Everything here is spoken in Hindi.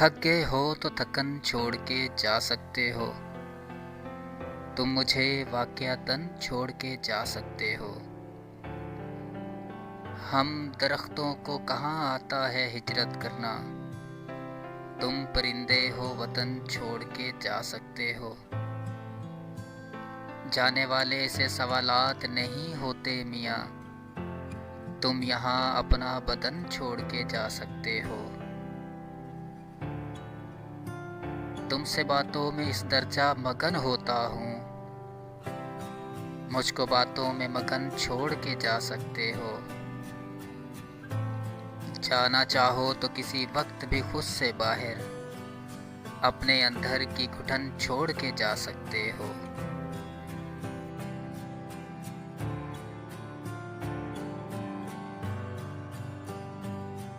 थक गए हो तो थकन छोड़ के जा सकते हो। तुम मुझे वाक़यातन छोड़ के जा सकते हो। हम दरख्तों को कहाँ आता है हिजरत करना। तुम परिंदे हो वतन छोड़ के जा सकते हो। जाने वाले से सवालात नहीं होते मियाँ। तुम यहाँ अपना बदन छोड़ के जा सकते हो। तुमसे बातों में इस दर्जा मगन होता हूँ। मुझको बातों में मगन छोड़ के जा सकते हो। जाना चाहो तो किसी वक्त भी खुद से बाहर, अपने अंदर की घुटन छोड़ के जा सकते हो।